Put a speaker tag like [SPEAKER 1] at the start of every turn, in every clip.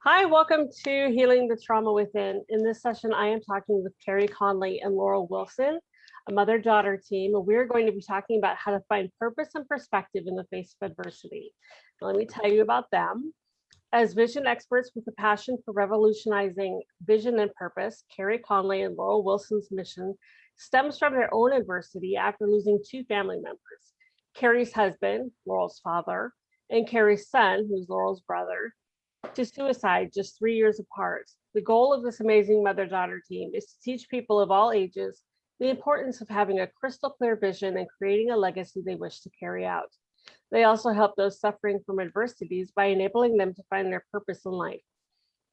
[SPEAKER 1] Hi, welcome to Healing the Trauma Within. In this session, I am talking with Carey Conley and Laurel Wilson, a mother-daughter team. We're going to be talking about how to find purpose and perspective in the face of adversity. Let me tell you about them. As vision experts with a passion for revolutionizing vision and purpose, Carey Conley and Laurel Wilson's mission stems from their own adversity after losing two family members, Carey's husband, Laurel's father, and Carey's son, who's Laurel's brother, to suicide just 3 years apart. The goal of this amazing mother-daughter team is to teach people of all ages the importance of having a crystal clear vision and creating a legacy they wish to carry out. They also help those suffering from adversities by enabling them to find their purpose in life.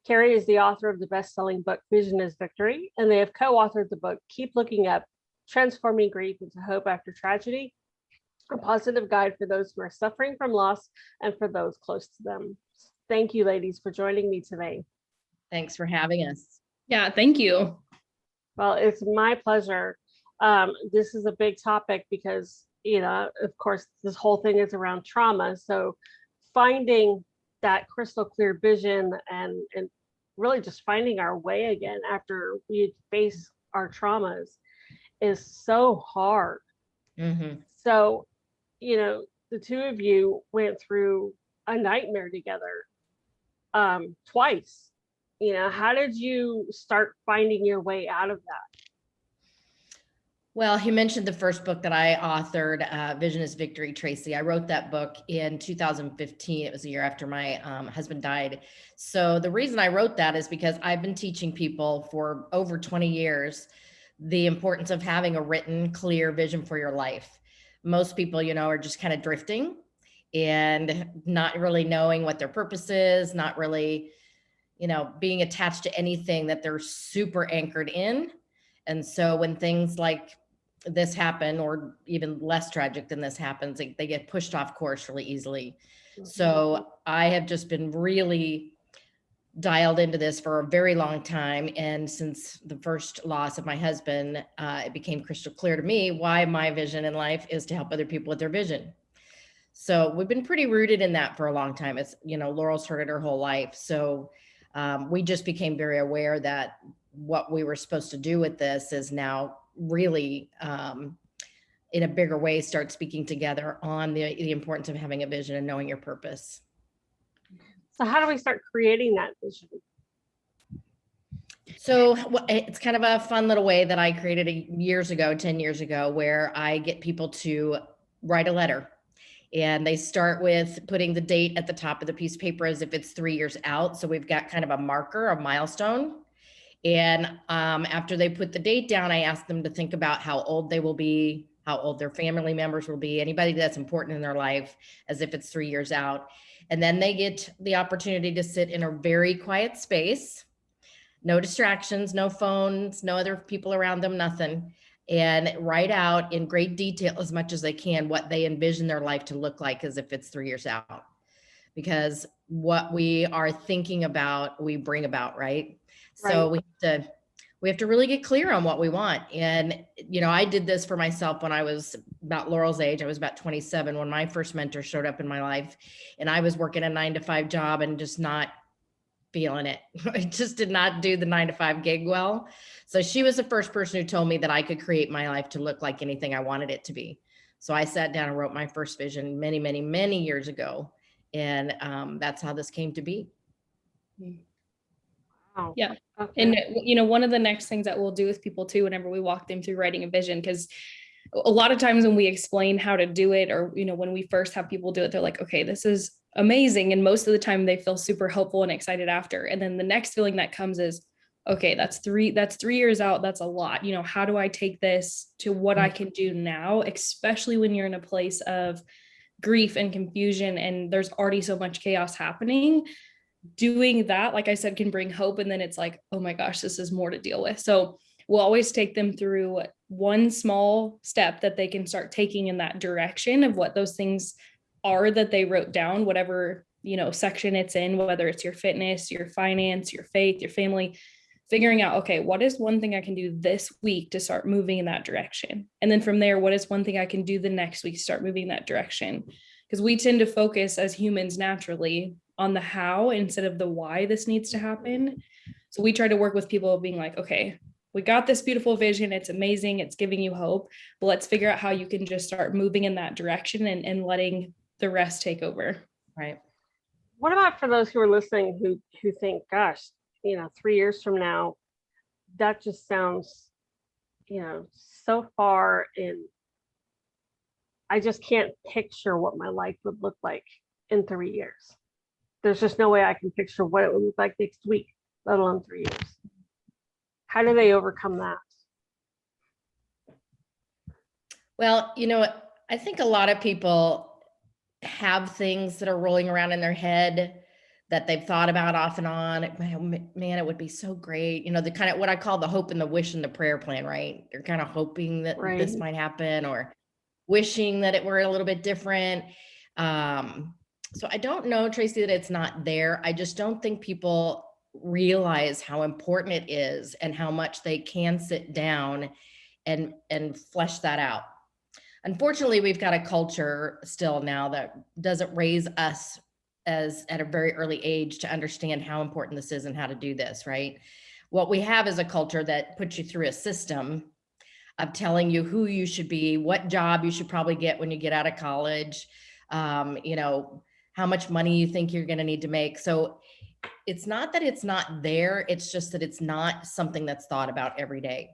[SPEAKER 1] Carey is the author of the best-selling book, Vision is Victory, and they have co-authored the book, Keep Looking Up, Transforming Grief into Hope After Tragedy, a positive guide for those who are suffering from loss and for those close to them. Thank you, ladies, for joining me today.
[SPEAKER 2] Thanks for having us.
[SPEAKER 3] Yeah, thank you.
[SPEAKER 1] Well, it's my pleasure. This is a big topic because, of course, this whole thing is around trauma. So finding that crystal clear vision and really just finding our way again after we face our traumas is so hard.
[SPEAKER 2] Mm-hmm.
[SPEAKER 1] So, the two of you went through a nightmare together twice. How did you start finding your way out of that?
[SPEAKER 2] Well, you mentioned the first book that I authored, Vision is Victory, Tracy. I wrote that book in 2015. It was a year after my husband died. So the reason I wrote that is because I've been teaching people for over 20 years the importance of having a written, clear vision for your life. Most people, are just kind of drifting and not really knowing what their purpose is, not really, being attached to anything that they're super anchored in. And so when things like this happen, or even less tragic than this happens, they get pushed off course really easily. Mm-hmm. So I have just been really dialed into this for a very long time. And since the first loss of my husband, it became crystal clear to me why my vision in life is to help other people with their vision. So we've been pretty rooted in that for a long time. It's, Laurel's heard it her whole life. So we just became very aware that what we were supposed to do with this is now really, in a bigger way, start speaking together on the importance of having a vision and knowing your purpose.
[SPEAKER 1] So how do we start creating that vision?
[SPEAKER 2] So it's kind of a fun little way that I created 10 years ago, where I get people to write a letter. And they start with putting the date at the top of the piece of paper as if it's 3 years out. So we've got kind of a marker, a milestone. And after they put the date down, I ask them to think about how old they will be, how old their family members will be, anybody that's important in their life, as if it's 3 years out. And then they get the opportunity to sit in a very quiet space, no distractions, no phones, no other people around them, nothing. And write out in great detail as much as they can what they envision their life to look like as if it's 3 years out. Because what we are thinking about, we bring about, right? So we have to really get clear on what we want. And, I did this for myself when I was about Laurel's age. I was about 27 when my first mentor showed up in my life, and I was working a 9-to-5 job and just not feeling it. I just did not do the 9-to-5 gig well. So she was the first person who told me that I could create my life to look like anything I wanted it to be. So I sat down and wrote my first vision many, many, many years ago. And that's how this came to be.
[SPEAKER 3] Wow. Yeah. Okay. And, one of the next things that we'll do with people too, whenever we walk them through writing a vision, because a lot of times when we explain how to do it, or, when we first have people do it, they're like, okay, this is amazing. And most of the time they feel super helpful and excited after. And then the next feeling that comes is, okay, that's 3 years out. That's a lot. How do I take this to what I can do now, especially when you're in a place of grief and confusion and there's already so much chaos happening. Doing that, like I said, can bring hope. And then it's like, oh my gosh, this is more to deal with. So we'll always take them through one small step that they can start taking in that direction of what those things are that they wrote down, whatever, section it's in, whether it's your fitness, your finance, your faith, your family, figuring out, okay, what is one thing I can do this week to start moving in that direction? And then from there, what is one thing I can do the next week to start moving in that direction? Because we tend to focus as humans naturally on the how instead of the why this needs to happen. So we try to work with people being like, okay, we got this beautiful vision. It's amazing. It's giving you hope, but let's figure out how you can just start moving in that direction and letting the rest take over.
[SPEAKER 2] Right.
[SPEAKER 1] What about for those who are listening who think, gosh, 3 years from now, that just sounds, so far in, I just can't picture what my life would look like in 3 years. There's just no way I can picture what it would look like next week, let alone 3 years. How do they overcome that?
[SPEAKER 2] Well, I think a lot of people have things that are rolling around in their head that they've thought about off and on. Man, it would be so great. The kind of what I call the hope and the wish and the prayer plan, right? You're kind of hoping that this might happen or wishing that it were a little bit different. So I don't know, Tracy, that it's not there. I just don't think people realize how important it is and how much they can sit down and flesh that out. Unfortunately, we've got a culture still now that doesn't raise us as at a very early age to understand how important this is and how to do this, right? What we have is a culture that puts you through a system of telling you who you should be, what job you should probably get when you get out of college, how much money you think you're going to need to make. So it's not that it's not there, it's just that it's not something that's thought about every day.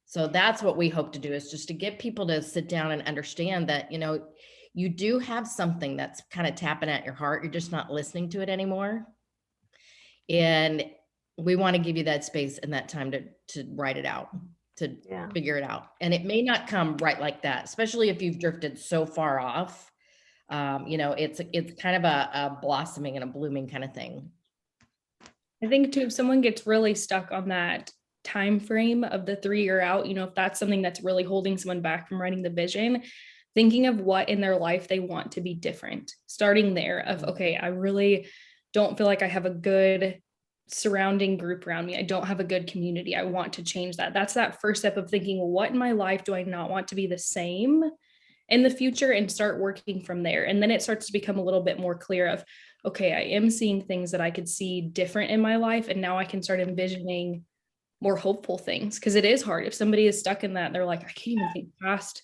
[SPEAKER 2] So that's what we hope to do, is just to get people to sit down and understand that, you do have something that's kind of tapping at your heart. You're just not listening to it anymore. And we want to give you that space and that time to write it out, to figure it out. And it may not come right like that, especially if you've drifted so far off. It's kind of a blossoming and a blooming kind of thing.
[SPEAKER 3] I think too, if someone gets really stuck on that time frame of the 3 year out, if that's something that's really holding someone back from writing the vision, thinking of what in their life they want to be different, starting there of, okay, I really don't feel like I have a good surrounding group around me. I don't have a good community. I want to change that. That's that first step of thinking, what in my life do I not want to be the same in the future, and start working from there. And then it starts to become a little bit more clear of, okay, I am seeing things that I could see different in my life. And now I can start envisioning more hopeful things, because it is hard. If somebody is stuck in that, they're like, I can't even think past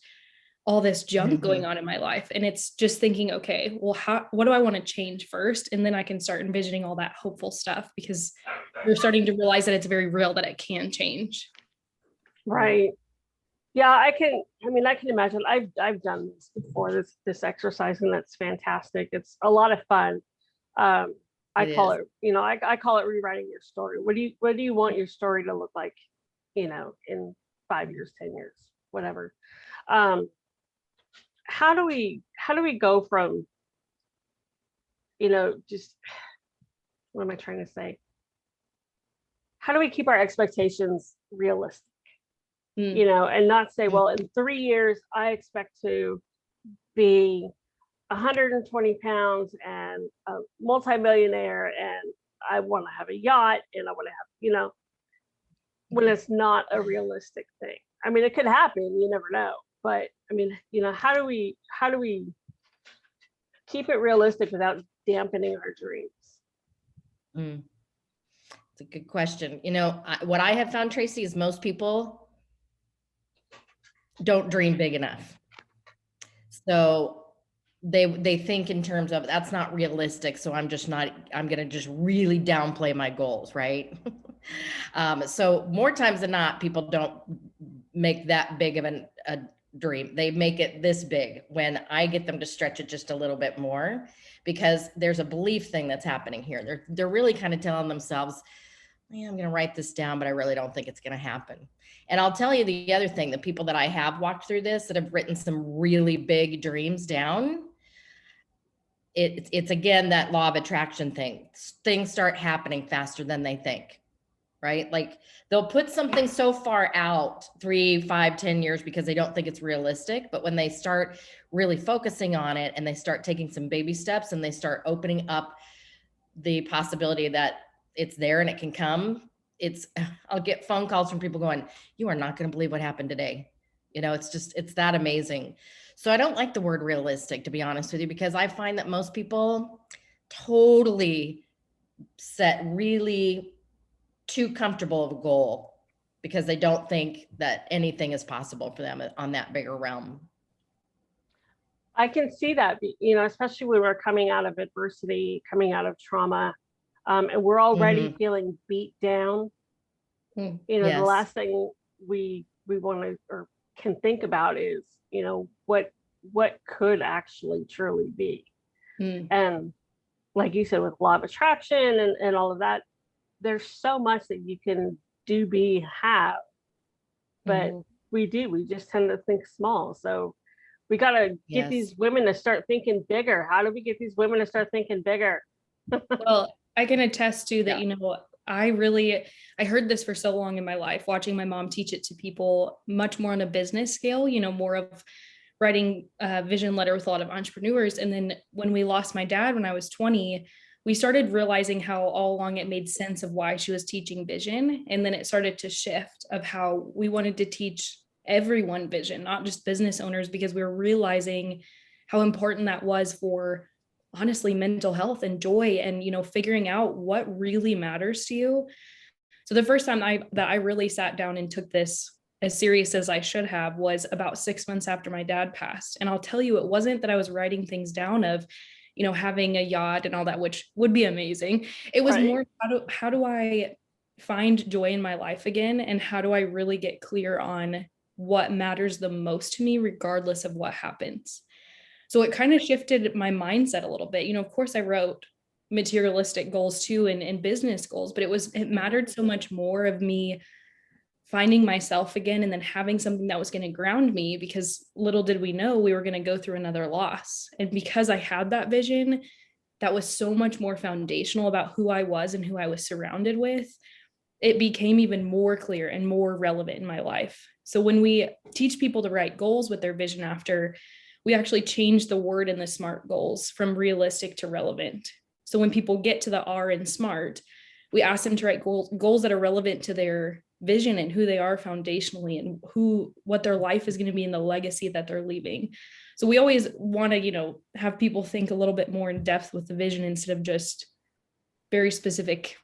[SPEAKER 3] all this junk going on in my life. And it's just thinking, okay, well, what do I want to change first? And then I can start envisioning all that hopeful stuff, because you're starting to realize that it's very real, that it can change.
[SPEAKER 1] Right. Yeah, I can imagine. I've done this before, this exercise, and that's fantastic. It's a lot of fun. I call it rewriting your story. What do you want your story to look like, in 5 years, 10 years, whatever. How do we go from, just, what am I trying to say? How do we keep our expectations realistic? And not say, well, in 3 years, I expect to be 120 pounds and a multimillionaire, and I want to have a yacht, and I want to have, when it's not a realistic thing. I mean, it could happen, you never know. But I mean, how do we keep it realistic without dampening our dreams?
[SPEAKER 2] It's a good question. What I have found, Tracy, is most people don't dream big enough. So they think in terms of, that's not realistic, so I'm going to just really downplay my goals, right? So more times than not, people don't make that big of a dream. They make it this big when I get them to stretch it just a little bit more, because there's a belief thing that's happening here. They're really kind of telling themselves, I'm going to write this down, but I really don't think it's going to happen. And I'll tell you the other thing, the people that I have walked through this, that have written some really big dreams down, it's again, that law of attraction thing. Things start happening faster than they think, right? Like they'll put something so far out, 3, 5, 10 years, because they don't think it's realistic. But when they start really focusing on it, and they start taking some baby steps, and they start opening up the possibility that it's there and it can come, I'll get phone calls from people going, you are not going to believe what happened today. It's that amazing. So I don't like the word realistic, to be honest with you, because I find that most people, totally set really too comfortable of a goal because they don't think that anything is possible for them on that bigger realm.
[SPEAKER 1] I can see that, especially when we're coming out of adversity, coming out of trauma, and we're already feeling beat down. The last thing we want to or can think about is, what could actually truly be. And like you said, with law of attraction and all of that, there's so much that you can do, be, have, but we just tend to think small. So we got to get these women to start thinking bigger. How do we get these women to start thinking bigger?
[SPEAKER 3] Well, I can attest to that, I heard this for so long in my life, watching my mom teach it to people much more on a business scale, more of writing a vision letter with a lot of entrepreneurs. And then when we lost my dad when I was 20, we started realizing how all along it made sense of why she was teaching vision. And then it started to shift of how we wanted to teach everyone vision, not just business owners, because we were realizing how important that was for honestly mental health and joy and, figuring out what really matters to you. So the first time that I really sat down and took this as serious as I should have was about 6 months after my dad passed. And I'll tell you, it wasn't that I was writing things down of, having a yacht and all that, which would be amazing. It was more, how do I find joy in my life again? And how do I really get clear on what matters the most to me, regardless of what happens? So it kind of shifted my mindset a little bit. Of course I wrote materialistic goals too and business goals, but it mattered so much more of me finding myself again and then having something that was going to ground me, because little did we know we were going to go through another loss. And because I had that vision that was so much more foundational about who I was and who I was surrounded with, it became even more clear and more relevant in my life. So when we teach people to write goals with their vision after, we actually changed the word in the SMART goals from realistic to relevant. So when people get to the R in SMART, we ask them to write goals that are relevant to their vision and who they are foundationally and what their life is going to be and the legacy that they're leaving. So we always want to, have people think a little bit more in depth with the vision instead of just very specific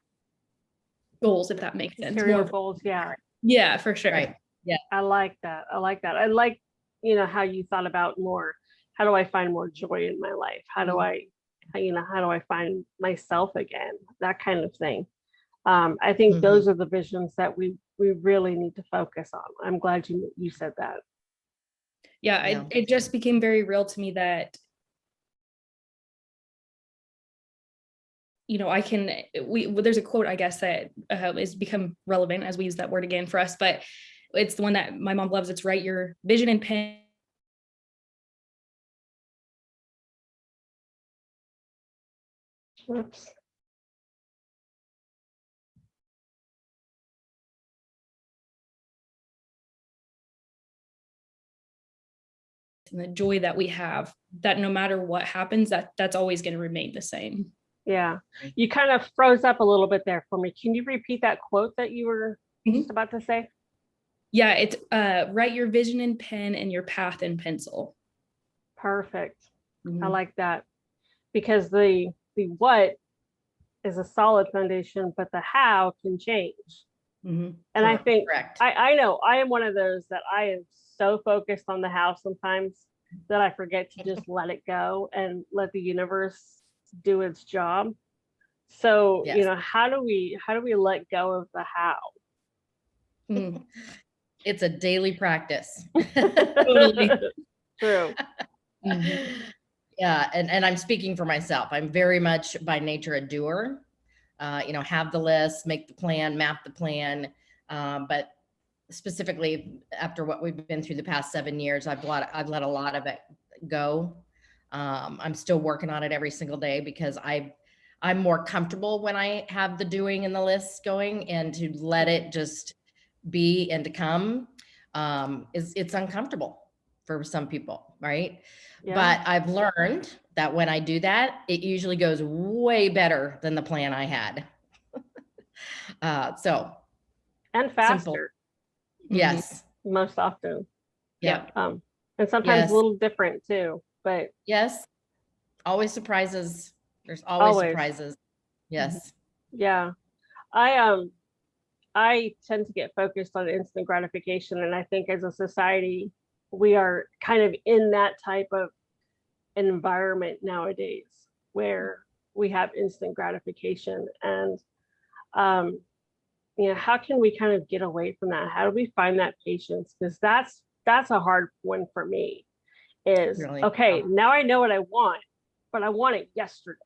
[SPEAKER 3] goals, if that makes sense.
[SPEAKER 1] More goals, yeah.
[SPEAKER 3] Yeah, for sure.
[SPEAKER 2] Right. Yeah.
[SPEAKER 1] I like that. I like, how you thought about more, how do I find more joy in my life? How do I find myself again? That kind of thing. I think those are the visions that we really need to focus on. I'm glad you said that.
[SPEAKER 3] Yeah, it just became very real to me that, there's a quote, I guess, that has become relevant as we use that word again for us, but it's the one that my mom loves. It's write your vision in pen.
[SPEAKER 1] Oops.
[SPEAKER 3] And the joy that we have, that no matter what happens, that's always going to remain the same.
[SPEAKER 1] Yeah, you kind of froze up a little bit there for me. Can you repeat that quote that you were just about to say?
[SPEAKER 3] Yeah, it's write your vision in pen and your path in pencil.
[SPEAKER 1] Perfect. I like that, because the what is a solid foundation, but the how can change. And I think I know I am one of those that I am so focused on the how sometimes that I forget to just let it go and let the universe do its job. So, how do we let go of the how?
[SPEAKER 2] It's a daily practice.
[SPEAKER 3] Totally.
[SPEAKER 1] True.
[SPEAKER 2] Yeah. And I'm speaking for myself. I'm very much by nature a doer. Have the list, make the plan, map the plan. But specifically after what we've been through the past 7 years, I've let a lot of it go. I'm still working on it every single day because I'm more comfortable when I have the doing and the lists going, and to let it just be and to come it's uncomfortable for some people, right? Yeah. But I've learned that when I do that, it usually goes way better than the plan I had.
[SPEAKER 1] And faster. Simple.
[SPEAKER 2] Yes.
[SPEAKER 1] Most often.
[SPEAKER 2] Yeah.
[SPEAKER 1] And sometimes a little different too, but
[SPEAKER 2] yes, always surprises There's always
[SPEAKER 1] Always.
[SPEAKER 2] surprises. Yes.
[SPEAKER 1] Yeah. I tend to get focused on instant gratification. And I think as a society, we are kind of in that type of environment nowadays where we have instant gratification. And, how can we kind of get away from that? How do we find that patience? Because that's a hard one for me is,
[SPEAKER 2] Really?
[SPEAKER 1] okay, now I know what I want, but I want it yesterday.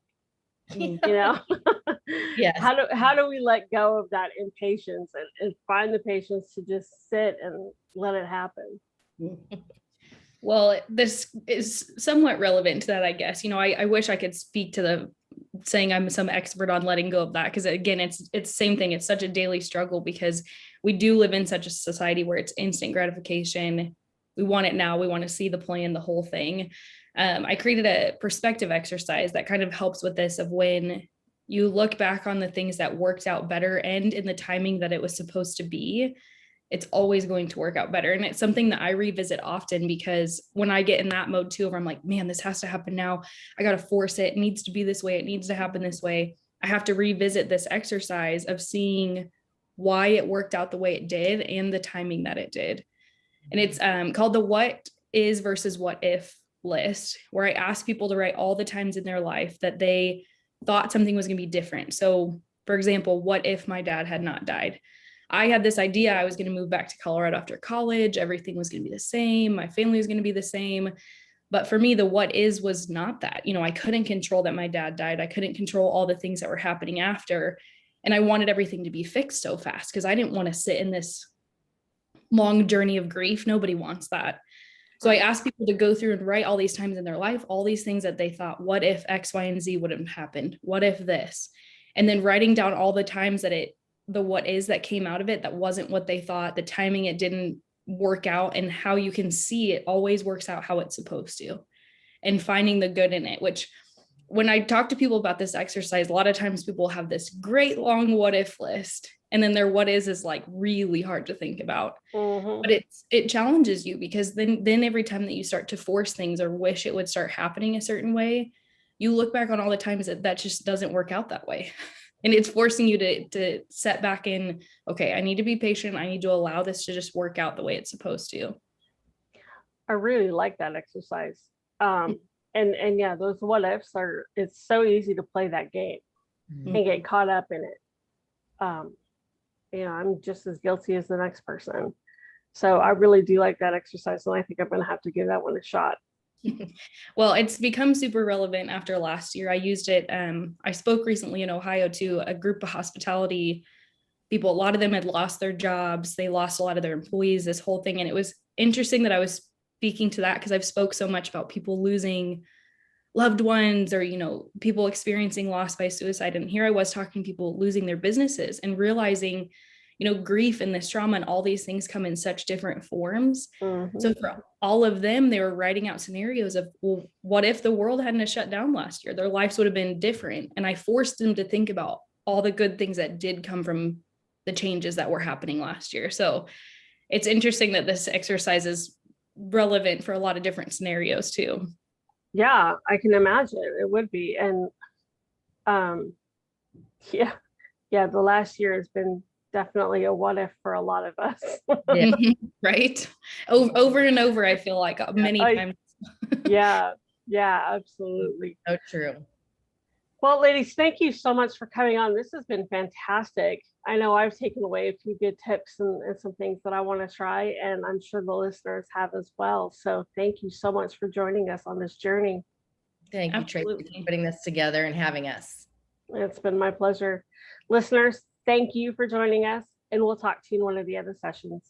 [SPEAKER 2] Yes.
[SPEAKER 1] How do we let go of that impatience and find the patience to just sit and let it happen?
[SPEAKER 3] Well, this is somewhat relevant to that, I guess. I wish I could speak to the saying I'm some expert on letting go of that, because again, it's the same thing. It's such a daily struggle because we do live in such a society where it's instant gratification. We want it now. We want to see the plan, the whole thing. I created a perspective exercise that kind of helps with this, of when you look back on the things that worked out better and in the timing that it was supposed to be, it's always going to work out better. And it's something that I revisit often, because when I get in that mode too, where I'm like, man, this has to happen now. I got to force it. It needs to be this way. It needs to happen this way. I have to revisit this exercise of seeing why it worked out the way it did and the timing that it did. And it's called the what is versus what if list, where I ask people to write all the times in their life that they thought something was going to be different. So for example, what if my dad had not died? I had this idea I was going to move back to Colorado after college. Everything was going to be the same. My family was going to be the same. But for me, the what is was not that. I couldn't control that my dad died. I couldn't control all the things that were happening after. And I wanted everything to be fixed so fast because I didn't want to sit in this long journey of grief. Nobody wants that. So I asked people to go through and write all these times in their life, all these things that they thought, what if X, Y, and Z wouldn't have happened? What if this? And then writing down all the times that the what is that came out of it that wasn't what they thought, the timing it didn't work out, and how you can see it always works out how it's supposed to, and finding the good in it. Which when I talk to people about this exercise, a lot of times people have this great long what if list, and then their what is like really hard to think about.
[SPEAKER 1] Mm-hmm.
[SPEAKER 3] But it challenges you, because then every time that you start to force things or wish it would start happening a certain way, you look back on all the times that just doesn't work out that way. And it's forcing you to set back in, okay, I need to be patient. I need to allow this to just work out the way it's supposed to.
[SPEAKER 1] I really like that exercise. And yeah, those what ifs it's so easy to play that game and get caught up in it. I'm just as guilty as the next person. So I really do like that exercise. And I think I'm going to have to give that one a shot.
[SPEAKER 3] Well, it's become super relevant after last year. I used it. I spoke recently in Ohio to a group of hospitality people. A lot of them had lost their jobs. They lost a lot of their employees, this whole thing. And it was interesting that I was speaking to that, because I've spoke so much about people losing loved ones, or, people experiencing loss by suicide. And here I was talking to people losing their businesses and realizing, grief and this trauma and all these things come in such different forms.
[SPEAKER 1] Mm-hmm.
[SPEAKER 3] So for all of them, they were writing out scenarios of, well, what if the world hadn't shut down last year? Their lives would have been different. And I forced them to think about all the good things that did come from the changes that were happening last year. So it's interesting that this exercise is relevant for a lot of different scenarios too.
[SPEAKER 1] Yeah, I can imagine it would be. And the last year has been definitely a what if for a lot of us.
[SPEAKER 3] Yeah. Right. Over and over, I feel like many times.
[SPEAKER 1] Yeah, absolutely.
[SPEAKER 2] So true.
[SPEAKER 1] Well, ladies, thank you so much for coming on. This has been fantastic. I know I've taken away a few good tips and some things that I want to try, and I'm sure the listeners have as well. So thank you so much for joining us on this journey.
[SPEAKER 2] Thank you, Tracy, for putting this together and having us.
[SPEAKER 1] It's been my pleasure. Listeners, thank you for joining us, and we'll talk to you in one of the other sessions.